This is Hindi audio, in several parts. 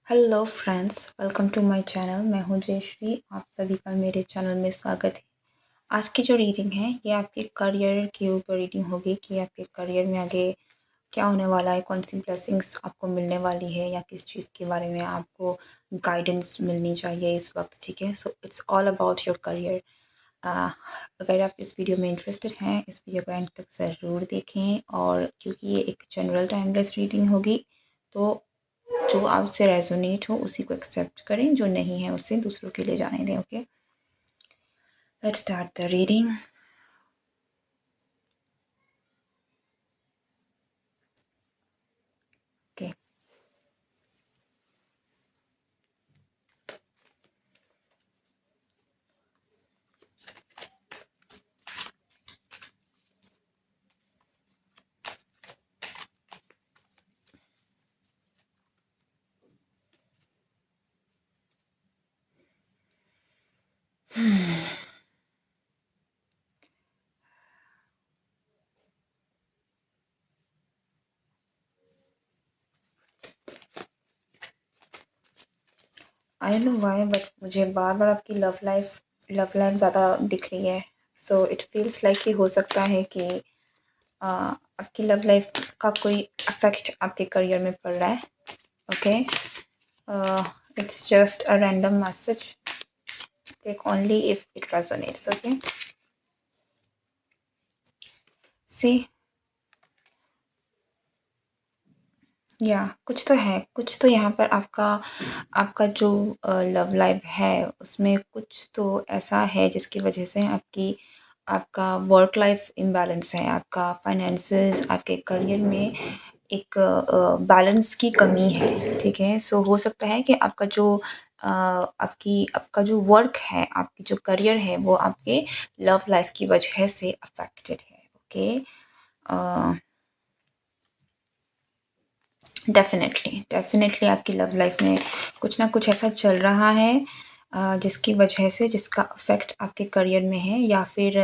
Hello friends, welcome to my channel. मैं हूं जयश्री। आप सभी का मेरे चैनल में स्वागत है। आज की जो रीडिंग है ये आपके करियर के ऊपर रीडिंग होगी कि आपके करियर में आगे क्या होने वाला है, कौन सी ब्लेसिंग्स आपको मिलने वाली है या किस चीज़ के बारे में आपको गाइडेंस मिलनी चाहिए इस वक्त। ठीक है, so it's all about your career. अगर आप इस वीडियो में इंटरेस्टेड हैं, इस वीडियो को एंड तक ज़रूर देखें। और क्योंकि ये एक जनरल टाइमलेस रीडिंग होगी तो जो आपसे रेजोनेट हो उसी को एक्सेप्ट करें, जो नहीं है उसे दूसरों के लिए जाने दें। Okay, let's start the reading. Okay, I don't know why but मुझे बार बार आपकी लव लाइफ ज़्यादा दिख रही है। सो इट फील्स लाइक कि हो सकता है कि आपकी लव लाइफ का कोई अफेक्ट आपके करियर में पड़ रहा है। Okay, it's just a random message, take only if it resonates. Okay, see या कुछ तो है, कुछ तो यहाँ पर आपका आपका जो लव लाइफ है उसमें कुछ तो ऐसा है जिसकी वजह से आपका वर्क लाइफ इम्बैलेंस है, आपका फाइनेंसेस, आपके करियर में एक बैलेंस की कमी है। ठीक है, सो हो सकता है कि आपका जो वर्क है, आपकी जो करियर है वो आपके लव लाइफ की वजह से अफेक्टेड है। ओके, डेफ़िनेटली आपकी लव लाइफ में कुछ ना कुछ ऐसा चल रहा है जिसकी वजह से, जिसका इफ़ेक्ट आपके करियर में है, या फिर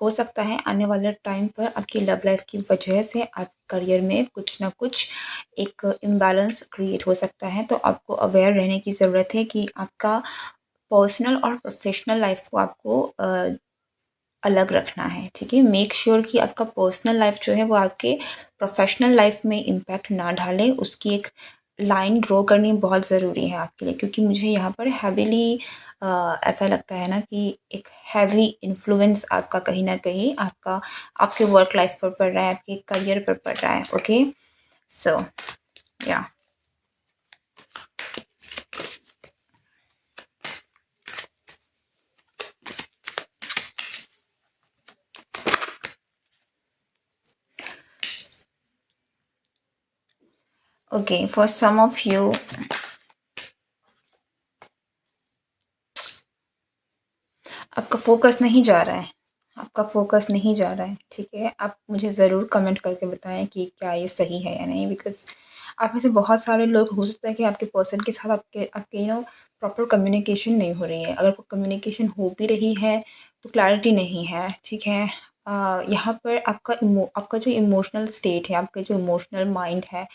हो सकता है आने वाले टाइम पर आपकी लव लाइफ की वजह से आप करियर में कुछ ना कुछ एक इम्बैलेंस क्रिएट हो सकता है। तो आपको अवेयर रहने की ज़रूरत है कि आपका पर्सनल और प्रोफेशनल लाइफ को आपको अलग रखना है। ठीक है, मेक श्योर कि आपका पर्सनल लाइफ जो है वो आपके प्रोफेशनल लाइफ में इम्पैक्ट ना डाले। उसकी एक लाइन ड्रॉ करनी बहुत ज़रूरी है आपके लिए, क्योंकि मुझे यहाँ पर हैवीली ऐसा लगता है ना कि एक हैवी इन्फ्लुएंस आपका कहीं ना कहीं आपके वर्क लाइफ पर पड़ रहा है, आपके करियर पर पड़ रहा है। Okay, so yeah okay, for some of you आपका फोकस नहीं जा रहा है, आपका फोकस नहीं जा रहा है। ठीक है, आप मुझे ज़रूर कमेंट करके बताएं कि क्या ये सही है या नहीं, बिकॉज़ आप में से बहुत सारे लोग, हो सकता है कि आपके पर्सन के साथ आपके आपके प्रॉपर कम्युनिकेशन नहीं हो रही है। अगर कम्युनिकेशन हो भी रही है तो क्लैरिटी नहीं है। ठीक है, यहाँ पर आपका जो इमोशनल स्टेट है, आपका जो इमोशनल माइंड है,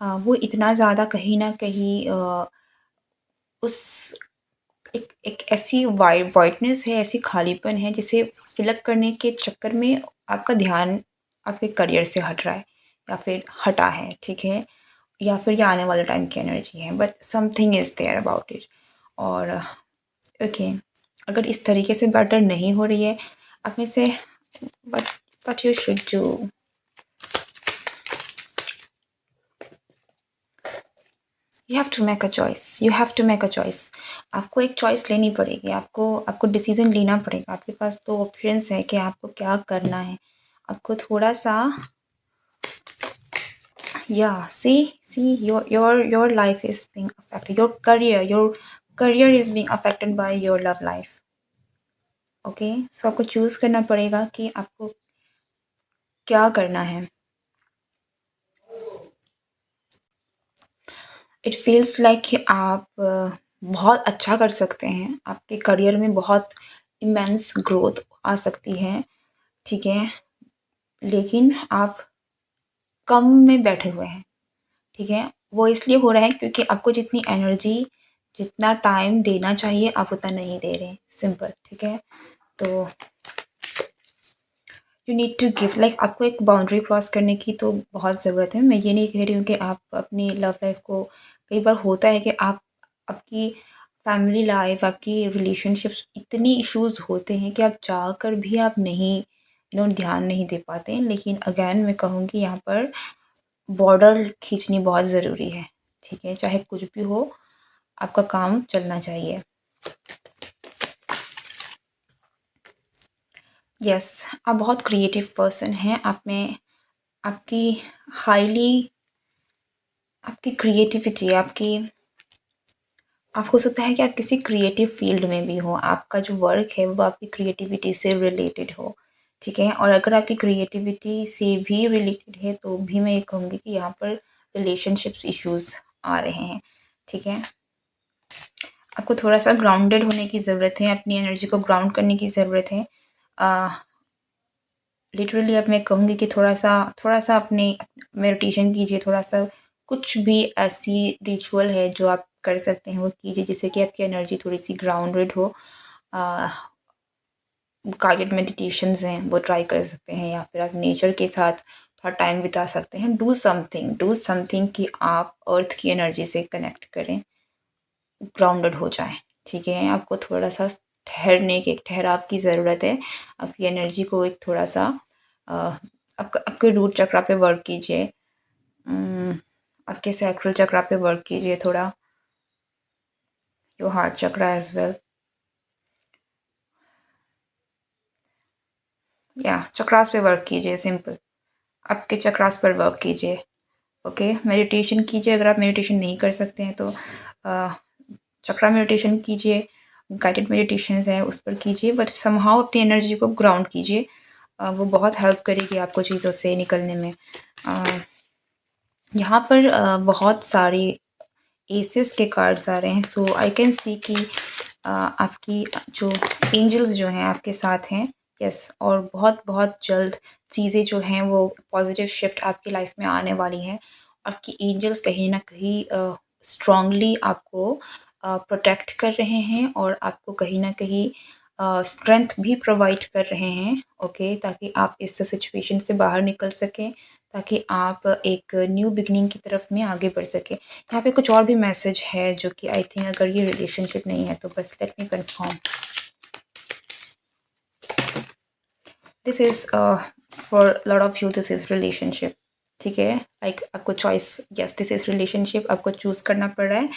वो इतना ज़्यादा कहीं ना कहीं उस एक एक ऐसी वाइडनेस है, ऐसी खालीपन है जिसे फिलअप करने के चक्कर में आपका ध्यान आपके करियर से हट रहा है या फिर हटा है। ठीक है, या फिर ये आने वाले टाइम की एनर्जी है, but something is there about it. और ओके, अगर इस तरीके से बेटर नहीं हो रही है आप में से, but but you should do, you have to make a choice, you have to make a choice. आपको एक चॉइस लेनी पड़ेगी, आपको आपको डिसीजन लेना पड़ेगा। आपके पास दो ऑप्शंस है कि आपको क्या करना है। आपको थोड़ा सा, या see your life is being affected, your career is being affected by your love life. Okay, so आपको चूज करना पड़ेगा कि आपको क्या करना है। इट फील्स लाइक कि आप बहुत अच्छा कर सकते हैं, आपके करियर में बहुत इमेंस ग्रोथ आ सकती है। ठीक है, लेकिन आप कम में बैठे हुए हैं। ठीक है, वो इसलिए हो रहा है क्योंकि आपको जितनी एनर्जी, जितना टाइम देना चाहिए आप उतना नहीं दे रहे हैं, सिंपल, ठीक है। तो you need to give, like आपको एक बाउंड्री क्रॉस करने की तो बहुत ज़रूरत है। मैं ये नहीं कह रही हूँ कि आप अपनी लव लाइफ को, कई बार होता है कि आप, आपकी फैमिली लाइफ, आपकी रिलेशनशिप्स, इतनी इश्यूज होते हैं कि आप चाहकर भी आप नहीं, ध्यान नहीं दे पाते हैं। लेकिन अगेन मैं कहूँगी यहाँ पर बॉर्डर खींचनी बहुत ज़रूरी है, ठीक है। चाहे कुछ भी हो, आपका काम चलना चाहिए। यस, आप बहुत क्रिएटिव पर्सन हैं। आप में आपकी हाईली, आपकी क्रिएटिविटी, आपकी, आप हो सकता है कि आप किसी क्रिएटिव फील्ड में भी हो, आपका जो वर्क है वो आपकी क्रिएटिविटी से रिलेटेड हो, ठीक है। और अगर आपकी क्रिएटिविटी से भी रिलेटेड है तो भी मैं ये कहूँगी कि यहाँ पर रिलेशनशिप्स इश्यूज आ रहे हैं, ठीक है। आपको थोड़ा सा ग्राउंडेड होने की ज़रूरत है, अपनी एनर्जी को ग्राउंड करने की ज़रूरत है। लिटरली अब मैं कहूँगी कि थोड़ा सा अपने मेडिटेशन कीजिए, थोड़ा सा कुछ भी ऐसी रिचुअल है जो आप कर सकते हैं वो कीजिए, जिससे कि आपकी एनर्जी थोड़ी सी ग्राउंडेड हो। गाइडेड मेडिटेशंस हैं वो ट्राई कर सकते हैं, या फिर आप नेचर के साथ थोड़ा टाइम बिता सकते हैं। डू समथिंग कि आप अर्थ की एनर्जी से कनेक्ट करें, ग्राउंडेड हो जाएं, ठीक है। आपको थोड़ा सा ठहरने के, ठहराव की ज़रूरत है। आपकी एनर्जी को एक थोड़ा सा अ, आपके रूट चक्रा पे वर्क कीजिए, आपके सैक्रल चक्रा पे वर्क कीजिए थोड़ा, your heart chakra as well, या चक्रास पे वर्क कीजिए, सिंपल आपके चक्रास पर वर्क कीजिए। ओके, मेडिटेशन कीजिए। अगर आप मेडिटेशन नहीं कर सकते हैं तो चक्रा मेडिटेशन कीजिए, गाइडेड मेडिटेशन है उस पर कीजिए, बट समहाउ अपनी एनर्जी को ग्राउंड कीजिए। वो बहुत हेल्प करेगी आपको चीज़ों से निकलने में। यहाँ पर बहुत सारे एसेस के कार्ड्स आ रहे हैं, सो आई कैन सी कि आपकी जो एंजल्स जो हैं आपके साथ हैं। यस, और बहुत बहुत जल्द चीज़ें जो हैं वो पॉजिटिव शिफ्ट आपकी लाइफ में आने वाली हैं। आपकी एंजल्स कहीं ना कहीं स्ट्रांगली आपको प्रोटेक्ट कर रहे हैं, और आपको कहीं ना कहीं स्ट्रेंथ भी प्रोवाइड कर रहे हैं, ओके, ताकि आप इस सिचुएशन से बाहर निकल सकें, ताकि आप एक न्यू बिगनिंग की तरफ में आगे बढ़ सकें। यहाँ पे कुछ और भी मैसेज है जो कि आई थिंक अगर ये रिलेशनशिप नहीं है तो बस let me confirm. This is for lot of you, this is relationship, ठीक है। लाइक आपको choice, yes this is relationship, आपको चूज़ करना पड़ रहा है।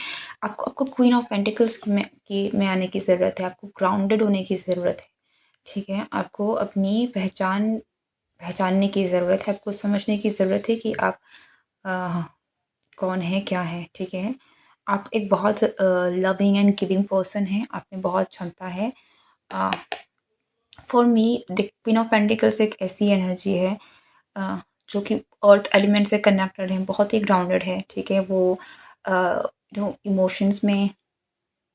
आपको क्वीन ऑफ पेंटिकल्स में आने की ज़रूरत है, आपको ग्राउंडेड होने की ज़रूरत है, ठीक है। आपको अपनी पहचानने की ज़रूरत है, आपको समझने की ज़रूरत है कि आप अ, कौन है, क्या है, ठीक है। आप एक बहुत लविंग एंड गिविंग पर्सन हैं, आप में बहुत क्षमता है। For me the queen of pentacles एक ऐसी एनर्जी है जो कि अर्थ एलिमेंट से कनेक्टेड है, बहुत ही ग्राउंडेड है, ठीक है। वो जो इमोशंस में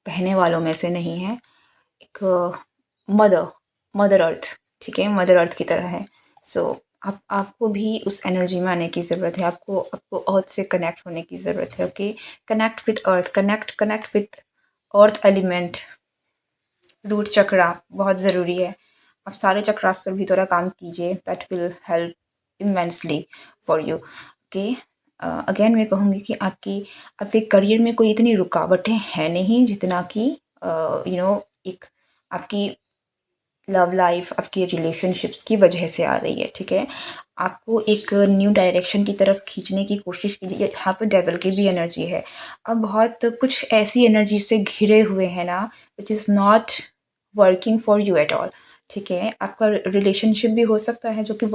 बहने वालों में से नहीं है, एक मदर मदर अर्थ, ठीक है, मदर अर्थ की तरह है। सो आपको भी उस एनर्जी में आने की ज़रूरत है, आपको आपको अर्थ से कनेक्ट होने की ज़रूरत है, okay. Connect with earth, connect with earth element, root chakra बहुत ज़रूरी है। आप सारे चक्रास पर भी थोड़ा काम कीजिए, that will help immensely for you, okay. Again मैं कहूँगी कि आपके करियर में कोई इतनी रुकावटें हैं नहीं जितना कि एक आपकी लव लाइफ, आपकी रिलेशनशिप्स की वजह से आ रही है, ठीक है। आपको एक न्यू डायरेक्शन की तरफ खींचने की कोशिश कीजिए। यहाँ पे डेवल की भी एनर्जी है, अब बहुत कुछ ऐसी एनर्जी से घिरे हुए हैं ना, which is not working for you at all, ठीक है। आपका रिलेशनशिप भी हो सकता है जो कि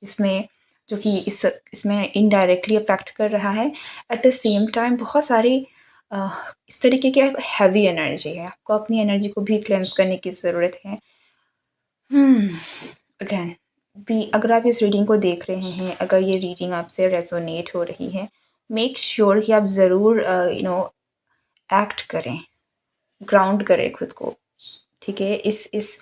इसमें जो कि इसमें इनडायरेक्टली अफेक्ट कर रहा है। एट द सेम टाइम बहुत सारी इस तरीके की हैवी एनर्जी है, आपको अपनी एनर्जी को भी क्लेंस करने की ज़रूरत है। अगेन भी, अगर आप इस रीडिंग को देख रहे हैं, अगर ये रीडिंग आपसे रेजोनेट हो रही है, मेक श्योर कि आप ज़रूर एक्ट करें, ग्राउंड करें खुद को, ठीक है। इस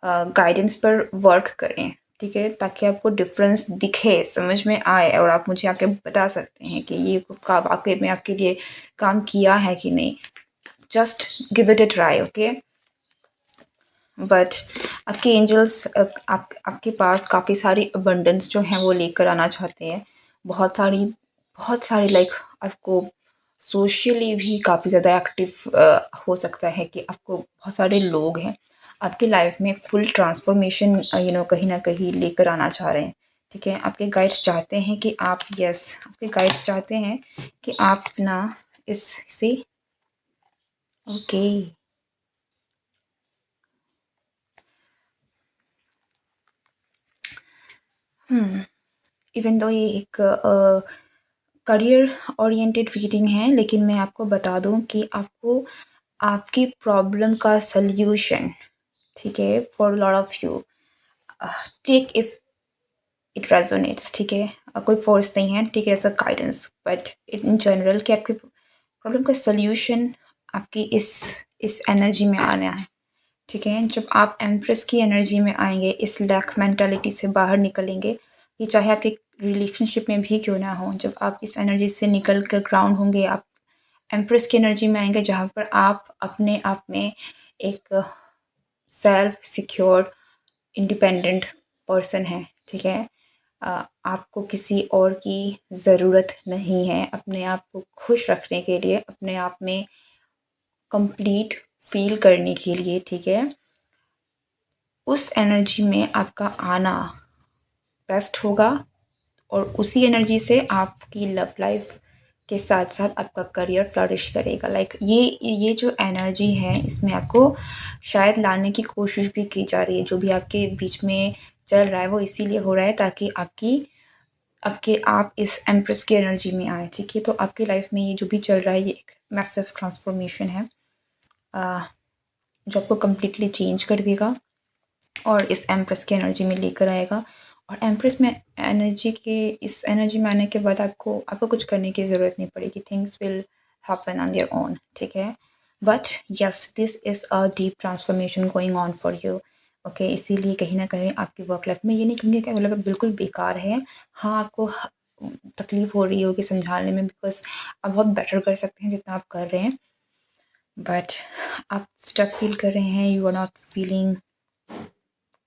गाइडेंस पर वर्क करें, ठीक है, ताकि आपको डिफरेंस दिखे, समझ में आए और आप मुझे आके बता सकते हैं कि ये का वाक़ई में आपके लिए काम किया है कि नहीं। Just give it a try, okay. But आपके एंजल्स आपके पास काफ़ी सारी अबंडेंस जो हैं वो लेकर आना चाहते हैं। बहुत सारी लाइक आपको सोशली भी काफ़ी ज़्यादा एक्टिव हो सकता है कि आपको बहुत सारे लोग हैं आपकी लाइफ में फुल ट्रांसफॉर्मेशन कहीं ना कहीं लेकर आना चाह रहे हैं। ठीक है, आपके गाइड्स चाहते हैं कि आप आपके गाइड्स चाहते हैं कि आप ना इससे ओके इवन दो ये एक करियर ओरिएंटेड रीडिंग है, लेकिन मैं आपको बता दूं कि आपको आपकी प्रॉब्लम का सल्यूशन, ठीक है, for lot of you take if it resonates, ठीक है, कोई फोर्स नहीं है, ठीक है, as a guidance, but in general कि आपकी प्रॉब्लम का सल्यूशन आपकी इस एनर्जी में आना है। ठीक है, जब आप एम्प्रेस की एनर्जी में आएंगे, इस लैक मेंटालिटी से बाहर निकलेंगे, ये चाहे आपके रिलेशनशिप में भी क्यों ना हो, जब आप इस एनर्जी से निकल कर ग्राउंड होंगे, आप एम्प्रेस की एनर्जी में आएंगे, जहाँ पर आप अपने आप में एक सेल्फ सिक्योर इंडिपेंडेंट पर्सन है। ठीक है, आपको किसी और की ज़रूरत नहीं है अपने आप को खुश रखने के लिए, अपने आप में कंप्लीट फील करने के लिए। ठीक है, उस एनर्जी में आपका आना बेस्ट होगा और उसी एनर्जी से आपकी लव लाइफ के साथ साथ आपका करियर फ्लरिश करेगा। लाइक ये जो एनर्जी है, इसमें आपको शायद लाने की कोशिश भी की जा रही है। जो भी आपके बीच में चल रहा है वो इसीलिए हो रहा है ताकि आप इस एम्प्रेस की एनर्जी में आए। ठीक है, तो आपकी लाइफ में ये जो भी चल रहा है ये एक मैसिव ट्रांसफॉर्मेशन है जो आपको कम्प्लीटली चेंज कर देगा और इस एम्प्रेस की एनर्जी में लेकर आएगा। और एम्प्रेस में इस एनर्जी में आने के बाद आपको कुछ करने की ज़रूरत नहीं पड़ेगी। Things will happen on their own. ठीक है, but yes, this is a deep transformation going on for you. Okay, इसीलिए कहीं ना कहीं आपकी वर्क लाइफ में, ये नहीं कहूँगी कि मतलब बिल्कुल बेकार है। हाँ, आपको तकलीफ़ हो रही होगी समझाने में, बिकॉज आप बहुत बेटर कर सकते हैं जितना आप कर रहे हैं, बट आप स्टक फील कर रहे हैं, you are not feeling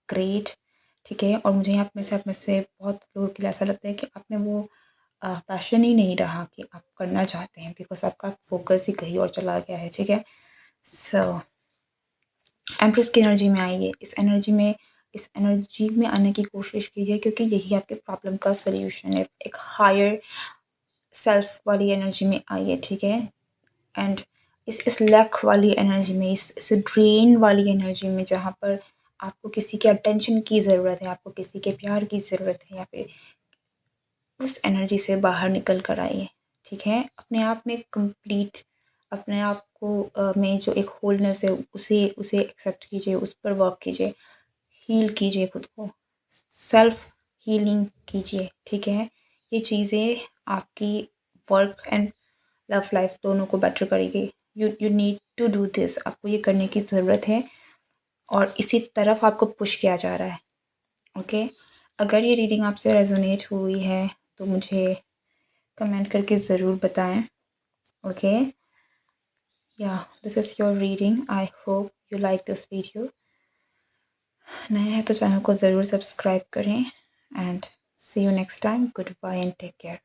great. ठीक है, और मुझे यहाँ आप में से बहुत लोगों के लिए ऐसा लगता है कि आप में वो पैशन ही नहीं रहा कि आप करना चाहते हैं, बिकॉज आपका फोकस ही कहीं और चला गया है। ठीक है, सो एम्प्रेस की एनर्जी में आइए, इस एनर्जी में आने की कोशिश कीजिए, क्योंकि यही आपके प्रॉब्लम का सल्यूशन है। एक हायर सेल्फ वाली एनर्जी में आइए। ठीक है, एंड इस लैक वाली एनर्जी में, इस ड्रेन वाली एनर्जी में, जहाँ पर आपको किसी के अटेंशन की ज़रूरत है, आपको किसी के प्यार की ज़रूरत है, या फिर उस एनर्जी से बाहर निकल कर आइए। ठीक है, अपने आप में कंप्लीट, अपने आप को में जो एक होलनेस है उसे उसे एक्सेप्ट कीजिए, उस पर वर्क कीजिए, हील कीजिए खुद को, सेल्फ हीलिंग कीजिए। ठीक है, ये चीज़ें आपकी वर्क एंड लव लाइफ दोनों को बेटर करेगी। You need to do this, आपको ये करने की ज़रूरत है और इसी तरफ आपको पुश किया जा रहा है। ओके, अगर ये रीडिंग आपसे रेजोनेट हुई है तो मुझे कमेंट करके ज़रूर बताएं। Okay, yeah this is your reading. I hope you like this video. नए हैं तो चैनल को ज़रूर सब्सक्राइब करें and see you next time. Goodbye and take care.